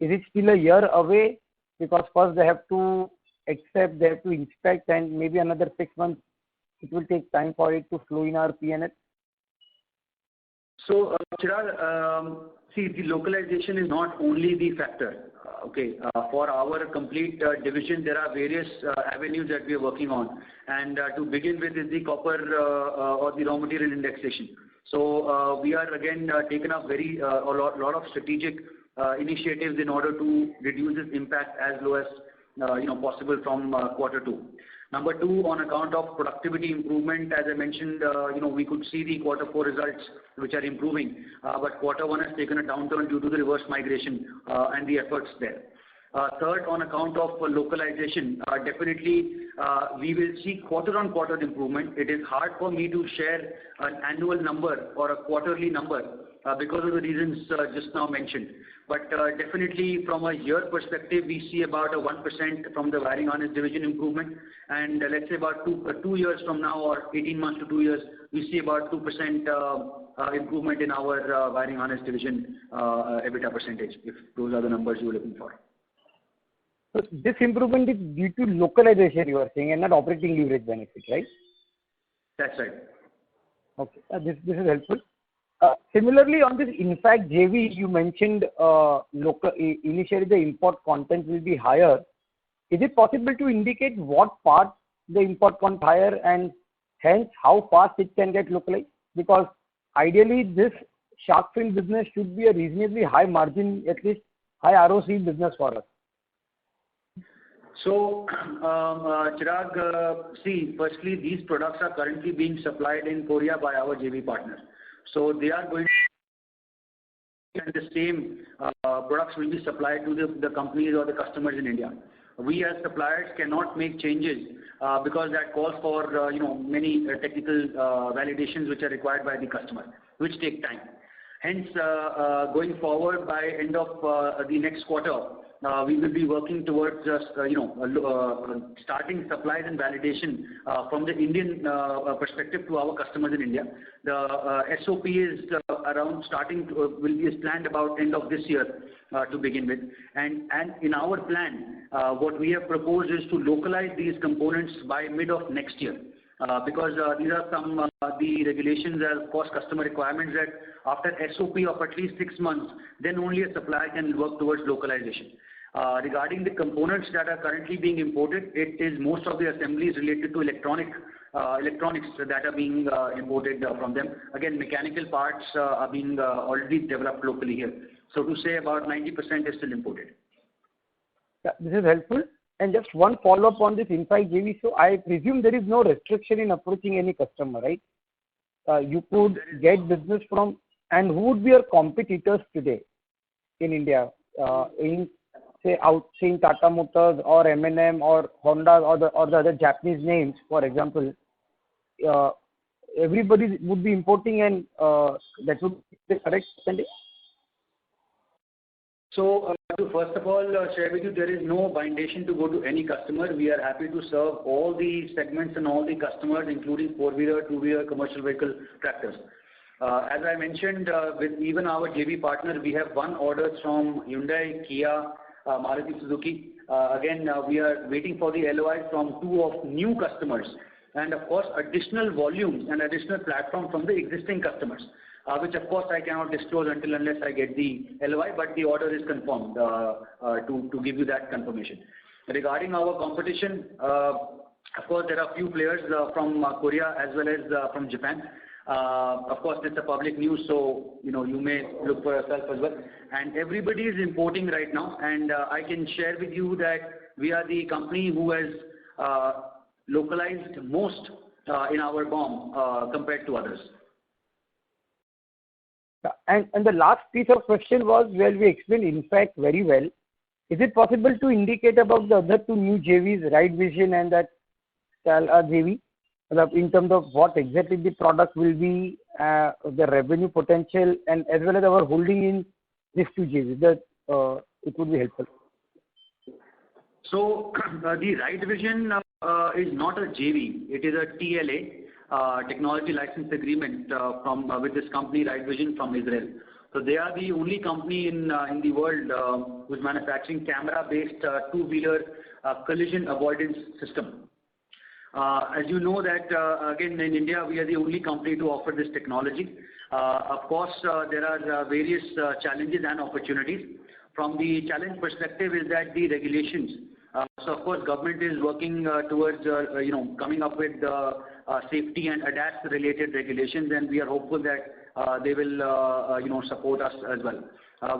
Is it still a year away? Because first they have to accept, they have to inspect, and maybe another 6 months it will take time for it to flow in our P&L. So, Chirag, see, the localization is not only the factor. For our complete division, there are various avenues that we are working on. And to begin with is the copper or the raw material indexation. So we are again taken up a lot of strategic initiatives in order to reduce its impact as low as possible from Q2. Number 2, on account of productivity improvement, as I mentioned, we could see the Q4 results which are improving, but Q1 has taken a downturn due to the reverse migration and the efforts there. Third, on account of localization, definitely we will see quarter-on-quarter improvement. It is hard for me to share an annual number or a quarterly number because of the reasons just now mentioned. But definitely from a year perspective, we see about a 1% from the wiring harness division improvement. And let's say about 2 years from now or 18 months to 2 years, we see about 2% improvement in our wiring harness division EBITDA percentage, if those are the numbers you're looking for. So this improvement is due to localization, you are saying, and not operating leverage benefit, right? That's right. Okay, this is helpful. Similarly, on this InFact JV, you mentioned initially the import content will be higher. Is it possible to indicate what part the import content higher and hence how fast it can get localized? Because ideally this shark fin business should be a reasonably high margin, at least high ROC business for us. So, Chirag, see, firstly, these products are currently being supplied in Korea by our JV partner. So they are going to, and the same products will be supplied to the companies or the customers in India. We as suppliers cannot make changes because that calls for many technical validations which are required by the customer, which take time. Hence, going forward by end of the next quarter, we will be working towards just starting supplies and validation from the Indian perspective to our customers in India. The SOP is around is planned about end of this year to begin with. And in our plan, what we have proposed is to localize these components by mid of next year. because these are some the regulations as of course customer requirements that after SOP of at least 6 months, then only a supplier can work towards localization. Regarding the components that are currently being imported, it is most of the assemblies related to electronics that are being imported from them. Again, mechanical parts are being already developed locally here. So to say about 90% is still imported. Yeah, this is helpful. And just one follow-up on this Infight JV. So I presume there is no restriction in approaching any customer, right? You could get business from, and who would be your competitors today in India? In Tata Motors or M&M or Honda or the other Japanese names, for example, everybody would be importing, and that would be the correct understanding? So, to first of all share with you, there is no bindation to go to any customer. We are happy to serve all the segments and all the customers, including four-wheeler, two-wheeler, commercial vehicle, tractors. As I mentioned, with even our JV partner, we have won orders from Hyundai, Kia, Maruti Suzuki. Again, we are waiting for the LOI from 2 of new customers, and of course additional volumes and additional platform from the existing customers, which of course I cannot disclose unless I get the LOI, but the order is confirmed to give you that confirmation. Regarding our competition, of course there are few players from Korea as well as from Japan. Of course, it's a public news, so you may look for yourself as well. And everybody is importing right now, and I can share with you that we are the company who has localized most in our BOM compared to others. And the last piece of question was, well, we explained Infight very well. Is it possible to indicate about the other 2 new JVs, Ride Vision and that JV? In terms of what exactly the product will be, the revenue potential, and as well as our holding in these 2 JVs, that it would be helpful. So the Ride Vision is not a JV; it is a TLA, technology license agreement with this company Ride Vision from Israel. So they are the only company in the world who is manufacturing camera-based two-wheeler collision avoidance system. As you know that, again, in India, we are the only company to offer this technology. Of course, there are various challenges and opportunities. From the challenge perspective is that the regulations. So, of course, government is working towards, coming up with safety and ADAS-related regulations, and we are hopeful that they will, support us as well.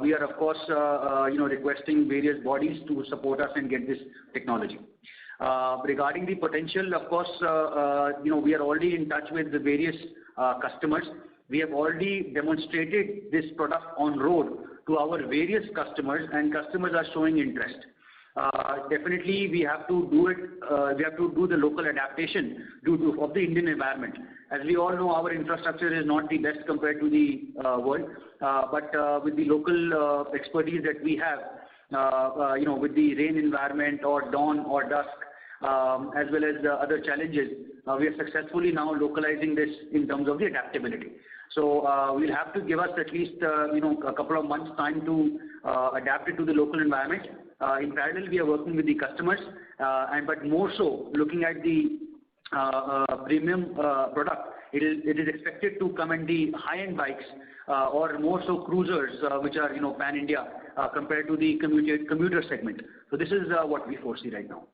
We are, of course, requesting various bodies to support us and get this technology. Regarding the potential, of course, we are already in touch with the various customers. We have already demonstrated this product on road to our various customers, and customers are showing interest. Definitely, we have to do it. We have to do the local adaptation of the Indian environment. As we all know, our infrastructure is not the best compared to the world, but with the local expertise that we have, with the rain environment or dawn or dusk, as well as other challenges, we are successfully now localizing this in terms of the adaptability. So we'll have to give us at least a couple of months time to adapt it to the local environment. In parallel, we are working with the customers, but more so looking at the premium product. It is expected to come in the high-end bikes or more so cruisers, which are pan-India compared to the commuter segment. So this is what we foresee right now.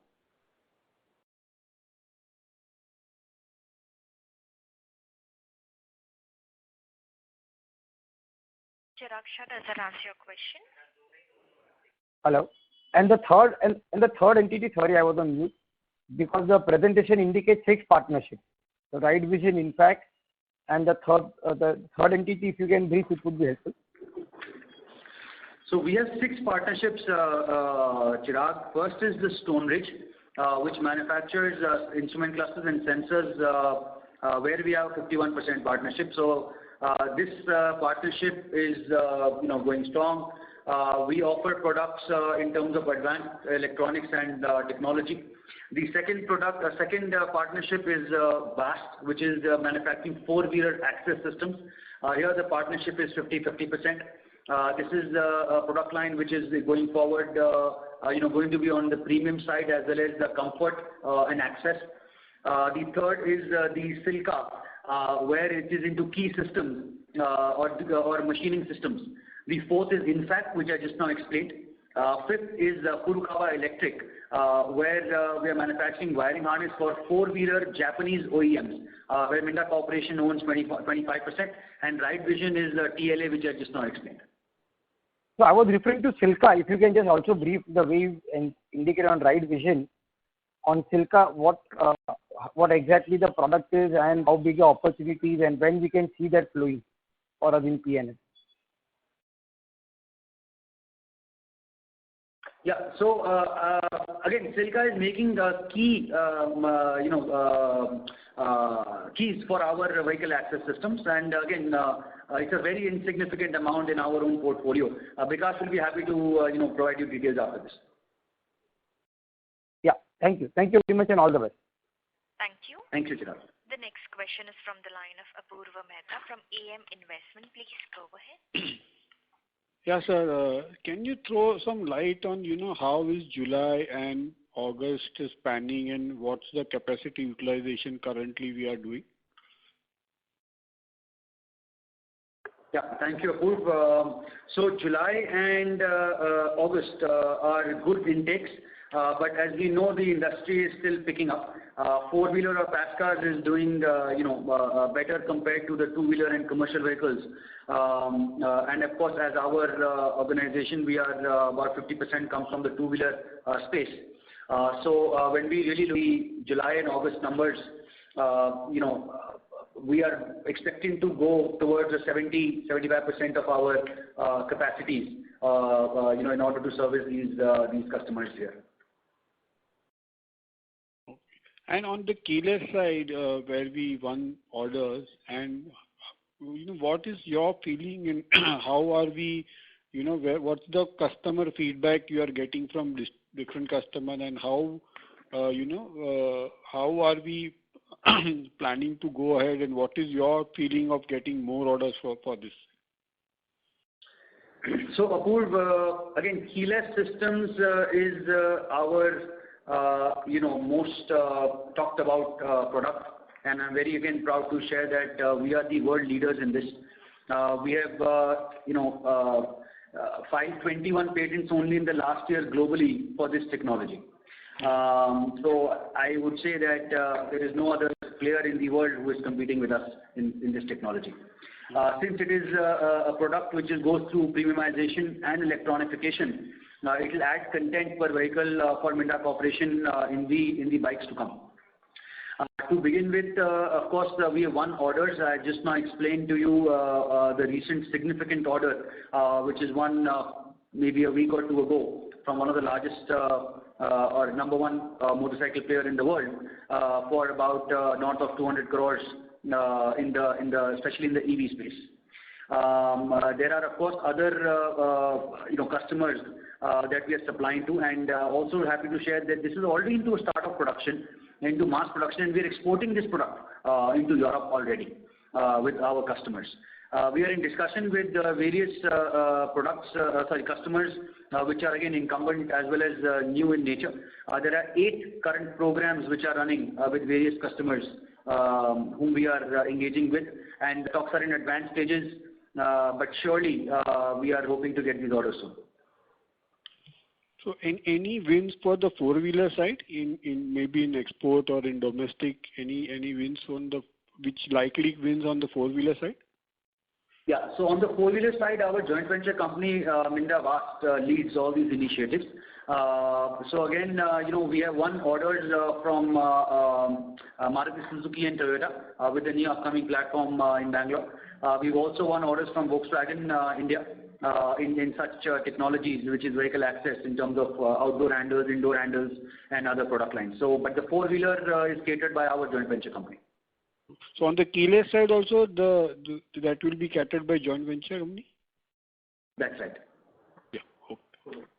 Chirag Shah, does that answer your question? Hello. And the third entity, sorry, I was on mute, because the presentation indicates 6 partnerships. The Ride Vision, Infight, and the third entity, if you can brief, it would be helpful. So we have 6 partnerships, Chirag. First is the Stone Ridge, which manufactures instrument clusters and sensors, where we have 51% partnership. So this partnership is going strong. We offer products in terms of advanced electronics and technology. The second partnership is BAST, which is manufacturing four-wheeler access systems. Here the partnership is 50%. This is a product line which is going forward, going to be on the premium side as well as the comfort and access. The third is the Silka, where it is into key systems or machining systems. The fourth is INFAC, which I just now explained. Fifth is Furukawa Electric, where we are manufacturing wiring harness for four-wheeler Japanese OEMs, where Minda Corporation owns 25%, and Ride Vision is TLA, which I just now explained. So I was referring to Silka. If you can just also brief the way and indicate on Ride Vision. On Silka, what exactly the product is and how big the opportunities and when we can see that flowing for us in PNL. Yeah. So again, Silka is making key, keys for our vehicle access systems, and again, it's a very insignificant amount in our own portfolio. Vikas will be happy to provide you details after this. Yeah. Thank you. Thank you very much, and all the best. Thank you. Thank you, Chirag. The next question is from the line of Apurva Mehta from AM Investment. Please go ahead. Yeah, sir. Can you throw some light on, how is July and August is panning and what's the capacity utilization currently we are doing? Yeah, thank you, Apurv. So July and August are good intakes, but as we know, the industry is still picking up. Four-wheeler or pass cars is doing, better compared to the two-wheeler and commercial vehicles. And of course, as our organization, we are about 50% comes from the two-wheeler space. So when we really look at the July and August numbers, we are expecting to go towards the 70-75% of our capacities, in order to service these customers here. And on the keyless side, where we won orders, and what is your feeling and how are we, what's the customer feedback you are getting from different customers, and how are we planning to go ahead, and what is your feeling of getting more orders for this? So Apurv, again, keyless systems is our most talked about product, and I'm very again proud to share that we are the world leaders in this. We have filed 21 patents only in the last year globally for this technology. So I would say that there is no other player in the world who is competing with us in this technology. Since it is a product which goes through premiumization and electronification, it will add content per vehicle for Minda Corporation in the bikes to come. To begin with, of course, we have won orders. I just now explained to you the recent significant order, which is one maybe a week or two ago from one of the largest or number one motorcycle player in the world for about north of 200 crores especially in the EV space. There are of course other customers that we are supplying to, and also happy to share that this is already into a start of production, into mass production, and we are exporting this product into Europe already with our customers. We are in discussion with various customers which are again incumbent as well as new in nature. There are 8 current programs which are running with various customers whom we are engaging with, and talks are in advanced stages, but surely we are hoping to get these orders soon. So any wins for the four-wheeler side in maybe in export or in domestic, any wins on which likely wins on the four-wheeler side? Yeah. So on the four-wheeler side, our joint venture company, Minda Vast, leads all these initiatives. So again, we have won orders from Maruti Suzuki and Toyota with the new upcoming platform in Bangalore. We've also won orders from Volkswagen India in such technologies, which is vehicle access in terms of outdoor handles, indoor handles, and other product lines. So, but the four-wheeler is catered by our joint venture company. So on the keyless side also, that will be catered by joint venture company? That's right. Yeah.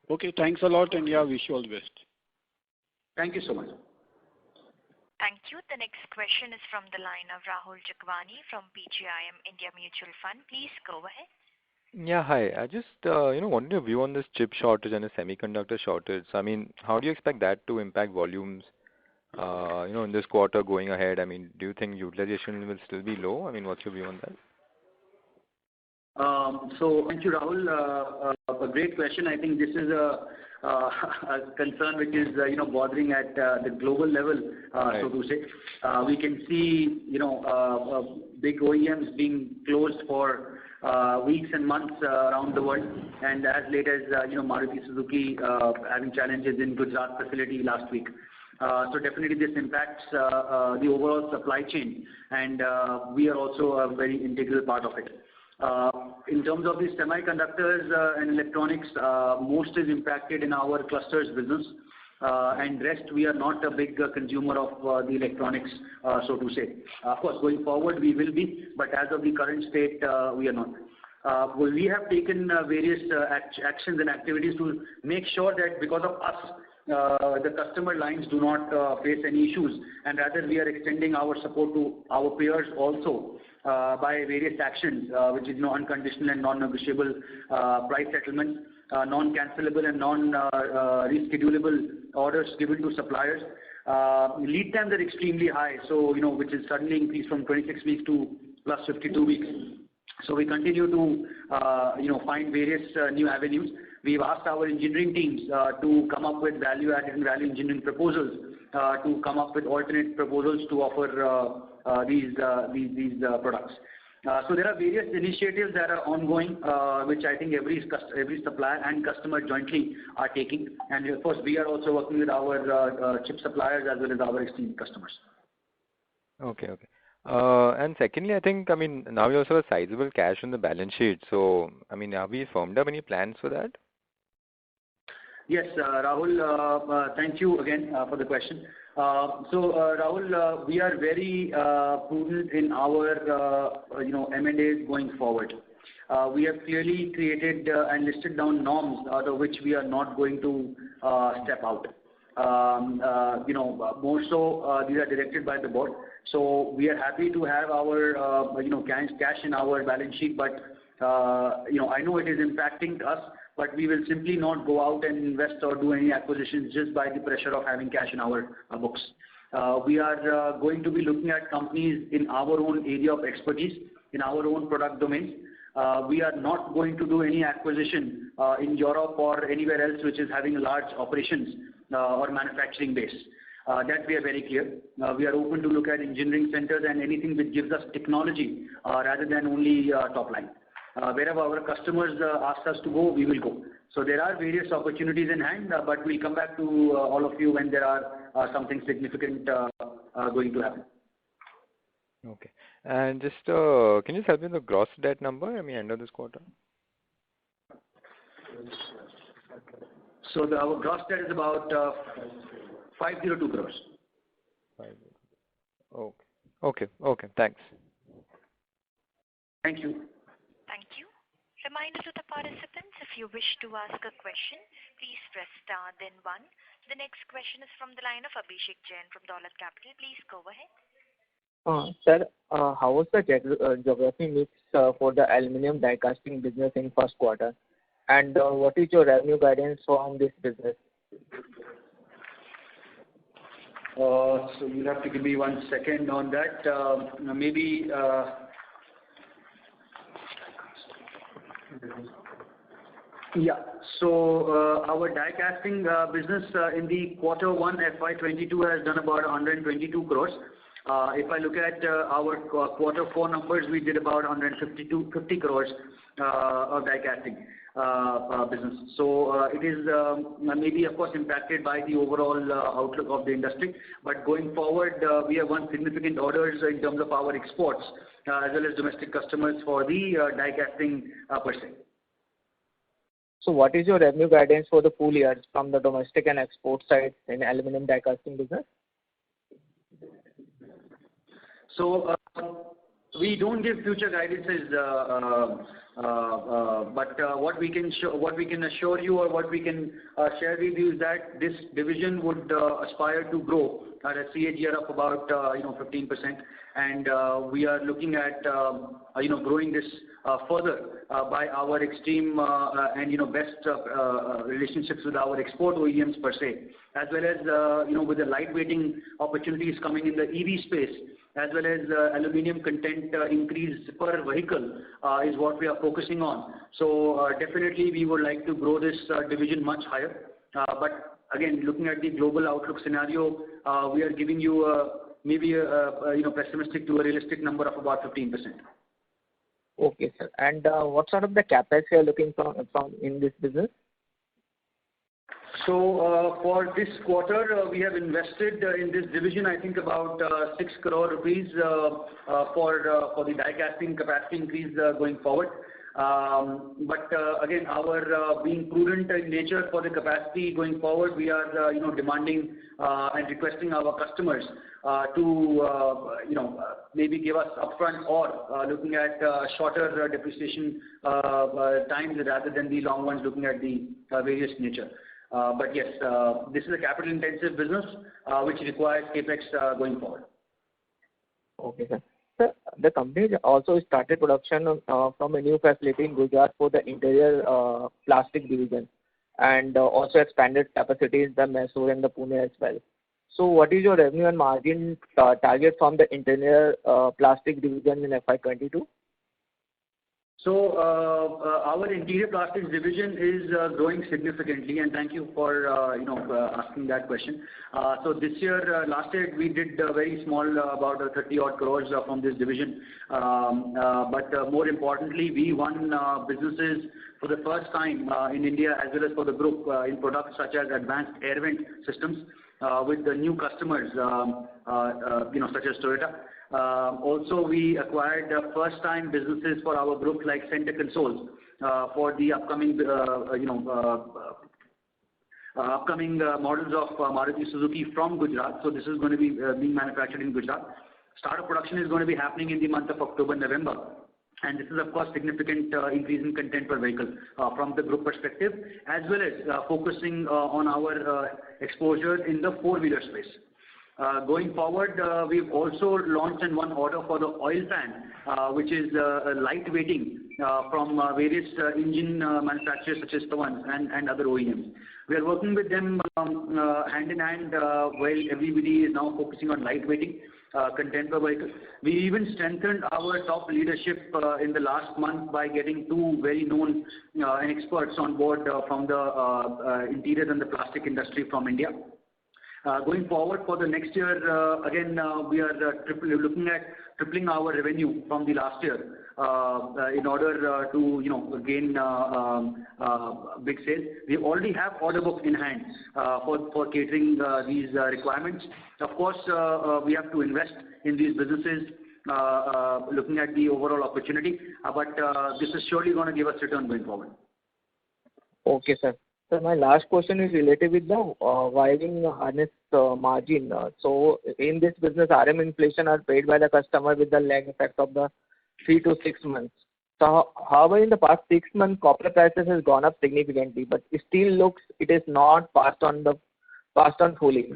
Okay. Thanks a lot, and wish you all the best. Thank you so much. Thank you. The next question is from the line of Rahul Jakwani from PGIM India Mutual Fund. Please go ahead. Yeah, hi. I just wanted your view on this chip shortage and the semiconductor shortage. I mean, how do you expect that to impact volumes in this quarter going ahead? I mean, do you think utilization will still be low? I mean, what's your view on that? Thank you, Rahul. A great question. I think this is a concern which is bothering at the global level, so to say. We can see big OEMs being closed for weeks and months around the world, and as late as Maruti Suzuki having challenges in Gujarat facility last week. Definitely this impacts the overall supply chain, and we are also a very integral part of it. In terms of the semiconductors and electronics, most is impacted in our clusters business, and rest we are not a big consumer of the electronics, so to say. Of course, going forward we will be, but as of the current state, we are not. We have taken various actions and activities to make sure that because of us, the customer lines do not face any issues, and rather we are extending our support to our peers also by various actions, which is unconditional and non-negotiable price settlements, non-cancelable and non-reschedulable orders given to suppliers. Lead times are extremely high, so which is suddenly increased from 26 weeks to plus 52 weeks. So we continue to find various new avenues. We've asked our engineering teams to come up with value-added and value engineering proposals, to come up with alternate proposals to offer these products. So there are various initiatives that are ongoing, which I think every supplier and customer jointly are taking, and of course we are also working with our chip suppliers as well as our esteemed customers. Okay. And secondly, I think, now you also have sizable cash on the balance sheet. So, have we formed up any plans for that? Yes, Rahul, thank you again for the question. Rahul, we are very prudent in our M&As going forward. We have clearly created and listed down norms out of which we are not going to step out. More so, these are directed by the board. So we are happy to have our cash in our balance sheet, but I know it is impacting us, but we will simply not go out and invest or do any acquisitions just by the pressure of having cash in our books. We are going to be looking at companies in our own area of expertise, in our own product domains. We are not going to do any acquisition in Europe or anywhere else which is having large operations or manufacturing base. That we are very clear. We are open to look at engineering centers and anything which gives us technology rather than only top line. Wherever our customers ask us to go, we will go. So there are various opportunities in hand, but we'll come back to all of you when there are something significant going to happen. Okay. And just, can you help me with the gross debt number, end of this quarter? So our gross debt is about 502 crores. Okay. Thanks. Thank you. Thank you. Reminder to the participants, if you wish to ask a question, please press star then 1. The next question is from the line of Abhishek Jain from Dolat Capital. Please go ahead. Sir, how was the geography mix for the aluminum die casting business in first quarter? And what is your revenue guidance from this business? So you'll have to give me 1 second on that. Maybe yeah. So our die casting business in the quarter 1 FY22 has done about 122 crores. If I look at our quarter 4 numbers, we did about 50 crores of die casting business. So it is maybe of course impacted by the overall outlook of the industry, but going forward we have won significant orders in terms of our exports as well as domestic customers for the die casting per se. So what is your revenue guidance for the full year from the domestic and export side in aluminum die casting business? So we don't give future guidances, but what we can assure you or what we can share with you is that this division would aspire to grow at a CAGR of about 15%, and we are looking at growing this further by our extreme and best relationships with our export OEMs per se, as well as with the lightweighting opportunities coming in the EV space, as well as aluminum content increase per vehicle is what we are focusing on. So definitely we would like to grow this division much higher. But again, looking at the global outlook scenario, we are giving you maybe a pessimistic to a realistic number of about 15%. Okay, sir. And what sort of the CapEx you are looking from in this business? So for this quarter, we have invested in this division, I think about 6 crore rupees for the die casting capacity increase going forward. But again, our being prudent in nature for the capacity going forward, we are demanding and requesting our customers to maybe give us upfront or looking at shorter depreciation times rather than the long ones, looking at the various nature. But yes, this is a capital intensive business which requires capex going forward. Okay, sir. Sir, the company also started production from a new facility in Gujarat for the interior plastic division, and also expanded capacity in the Mysore and the Pune as well. So what is your revenue and margin target from the interior plastic division in FY22? So our interior plastics division is growing significantly, and thank you for asking that question. So this year, last year we did very small, about 30 odd crores from this division. But more importantly, we won businesses for the first time in India as well as for the group in products such as advanced air vent systems with the new customers, such as Toyota. Also, we acquired first-time businesses for our group like center consoles for the upcoming models of Maruti Suzuki from Gujarat. So this is going to be being manufactured in Gujarat. Start of production is going to be happening in the month of October, November. And this is, of course, significant increase in content per vehicle from the group perspective, as well as focusing on our exposure in the four-wheeler space. Going forward, we've also launched and won order for the oil fan, which is light weighting from various engine manufacturers such as Tavan and other OEMs. We are working with them hand in hand while everybody is now focusing on light weighting content per vehicle. We even strengthened our top leadership in the last month by getting two very known and experts on board from the interior and the plastic industry from India. Going forward for the next year, again, we are looking at tripling our revenue from the last year in order to gain big sales. We already have order book in hand for catering these requirements. Of course, we have to invest in these businesses looking at the overall opportunity, but this is surely going to give us return going forward. Okay, sir. So my last question is related with the wiring harness margin. So in this business, RM inflation are paid by the customer with the lag effect of the 3 to 6 months. So however, in the past 6 months, copper prices has gone up significantly, but it still looks it is not passed on fully.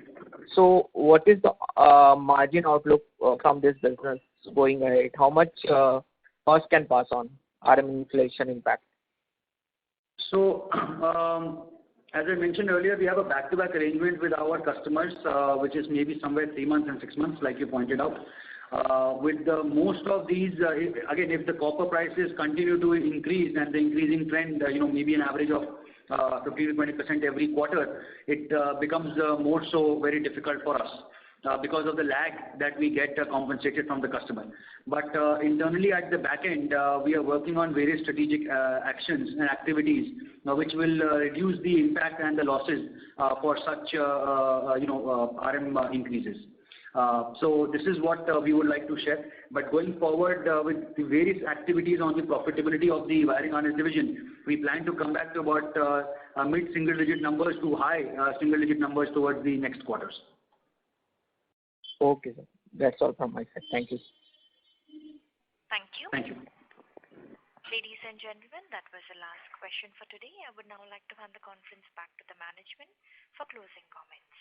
So what is the margin outlook from this business going ahead? How much cost can pass on RM inflation impact? So, as I mentioned earlier, we have a back-to-back arrangement with our customers, which is maybe somewhere 3 months and 6 months, like you pointed out. With most of these, again, if the copper prices continue to increase and the increasing trend, maybe an average of 15 to 20% every quarter, it becomes more so very difficult for us. Because of the lag that we get compensated from the customer. But internally at the back end, we are working on various strategic actions and activities which will reduce the impact and the losses for such RM increases. So this is what we would like to share. But going forward with the various activities on the profitability of the wiring harness division, we plan to come back to about mid-single digit numbers to high single digit numbers towards the next quarters. Okay, sir. That's all from my side. Thank you. Thank you. Thank you. Ladies and gentlemen, that was the last question for today. I would now like to hand the conference back to the management for closing comments.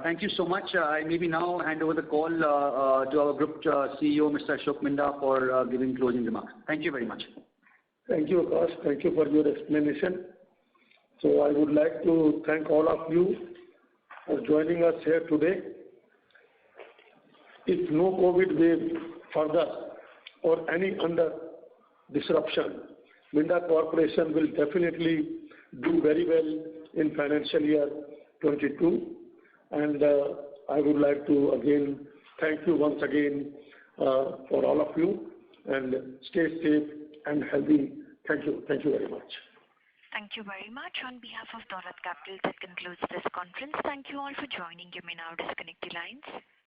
Thank you so much. I maybe now hand over the call to our Group CEO, Mr. Ashok Minda, for giving closing remarks. Thank you very much. Thank you, Akash. Thank you for your explanation. I would like to thank all of you for joining us here today. If no COVID wave further or any under disruption, Minda Corporation will definitely do very well in financial year 22. And I would like to again thank you once again for all of you, and stay safe and healthy. Thank you. Thank you very much. Thank you very much. On behalf of Dolat Capital, that concludes this conference. Thank you all for joining. You may now disconnect the lines.